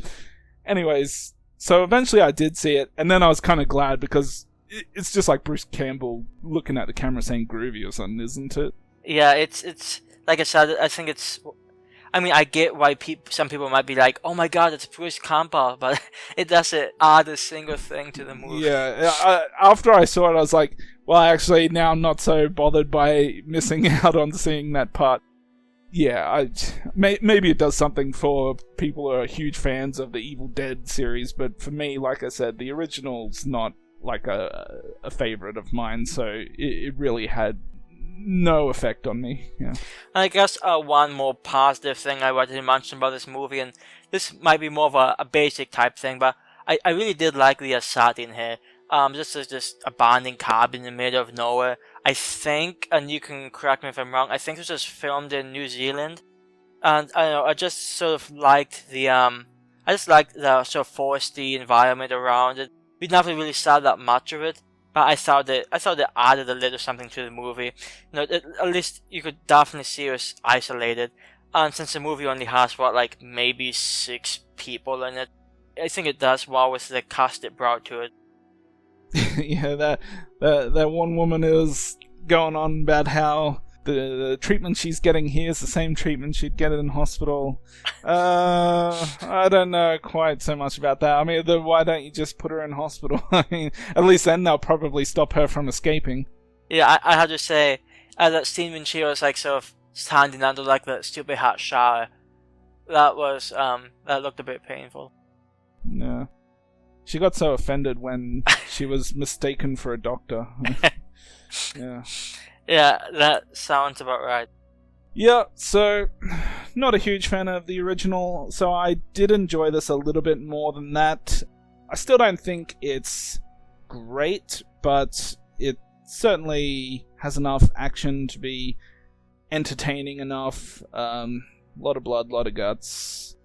Anyways, so eventually I did see it, and then I was kind of glad because it's just like Bruce Campbell looking at the camera saying groovy or something, isn't it? Yeah, it's like I said, I think it's... I mean, I get why some people might be like, oh my god, it's Bruce Campbell, but it doesn't add a single thing to the movie. Yeah, after I saw it, I was like, well, actually, now I'm not so bothered by missing out on seeing that part. Yeah, maybe it does something for people who are huge fans of the Evil Dead series, but for me, like I said, the original's not like a favorite of mine, so it really had no effect on me. Yeah. And I guess one more positive thing I wanted to mention about this movie, and this might be more of a basic type thing, but I really did like the setting here. This is just abandoned cabin in the middle of nowhere. I think, and you can correct me if I'm wrong, I think this was filmed in New Zealand. And I don't know, I just sort of liked the sort of foresty environment around it. We never really saw that much of it, but I thought it added a little something to the movie. At least you could definitely see it was isolated. And since the movie only has maybe 6 people in it, I think it does well with the cast it brought to it. Yeah, that one woman is going on about how the treatment she's getting here is the same treatment she'd get in hospital. I don't know quite so much about that. I mean, why don't you just put her in hospital? I mean, at least then they'll probably stop her from escaping. Yeah, I had to say, that scene when she was sort of standing under that stupid hot shower, that looked a bit painful. Yeah. She got so offended when she was mistaken for a doctor. Yeah. Yeah, that sounds about right. Yeah, so not a huge fan of the original, so I did enjoy this a little bit more than that. I still don't think it's great, but it certainly has enough action to be entertaining enough. A lot of blood, a lot of guts,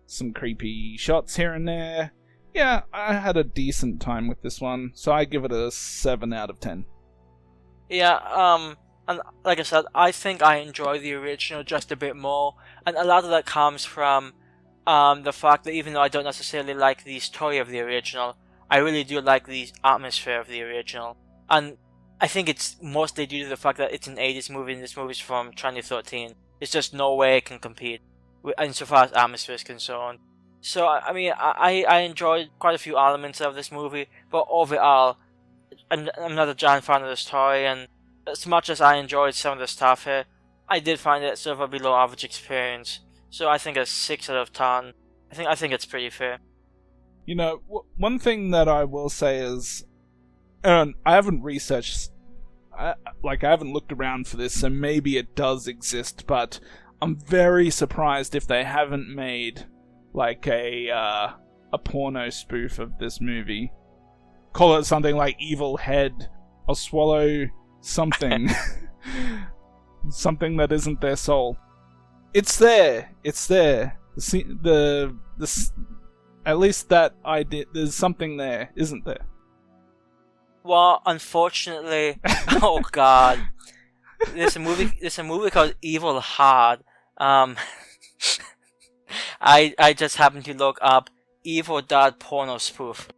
some creepy shots here and there. Yeah, I had a decent time with this one, so I give it a 7 out of 10. Yeah, and like I said, I think I enjoy the original just a bit more, and a lot of that comes from the fact that even though I don't necessarily like the story of the original, I really do like the atmosphere of the original. And I think it's mostly due to the fact that it's an 80s movie and this movie's from 2013. There's just no way it can compete insofar as atmosphere is concerned. So, I mean, I enjoyed quite a few elements of this movie, but overall, I'm not a giant fan of the story, and as much as I enjoyed some of the stuff here, I did find it sort of a below average experience. So I think a 6 out of 10. I think it's pretty fair. You know, one thing that I will say is, I haven't researched, I haven't looked around for this, so maybe it does exist, but I'm very surprised if they haven't made like a porno spoof of this movie. Call it something like Evil Head, or Swallow something. Something that isn't their soul. It's there. At least that idea, there's something there, isn't there? Well, unfortunately, oh god, there's a movie called Evil Hard. I just happened to look up Evil Dad porno spoof.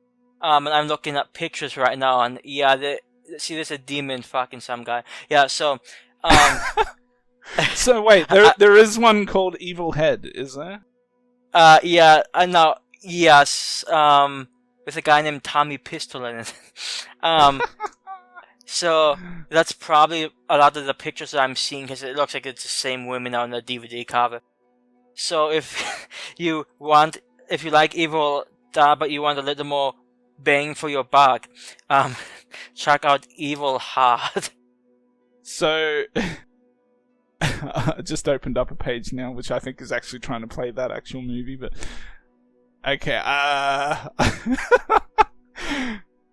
And I'm looking at pictures right now, and yeah, there's a demon fucking some guy. Yeah, so, So wait, there is one called Evil Head, is there? Yeah, no, yes, with a guy named Tommy Pistol in it. So that's probably a lot of the pictures that I'm seeing, because it looks like it's the same women on the DVD cover. So if you like Evil Dad, but you want a little more bang for your buck, check out Evil Hard. So, I just opened up a page now, which I think is actually trying to play that actual movie, but... Okay,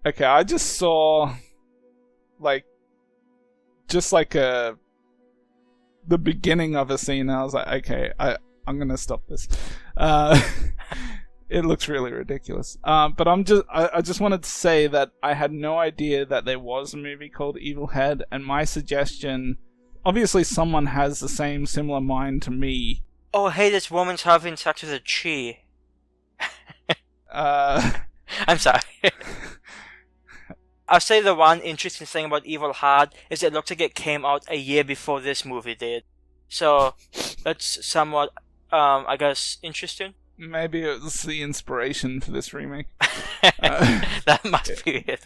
okay, I just saw, the beginning of a scene, and I was like, okay, I'm gonna stop this. It looks really ridiculous. But I just wanted to say that I had no idea that there was a movie called Evil Head, and my suggestion, obviously someone has the same similar mind to me. Oh, hey, this woman's having sex with a tree. I'm sorry. I'll say the one interesting thing about Evil Hard is it looks like it came out a year before this movie did. So, that's somewhat, I guess, interesting. Maybe it was the inspiration for this remake. That must be it.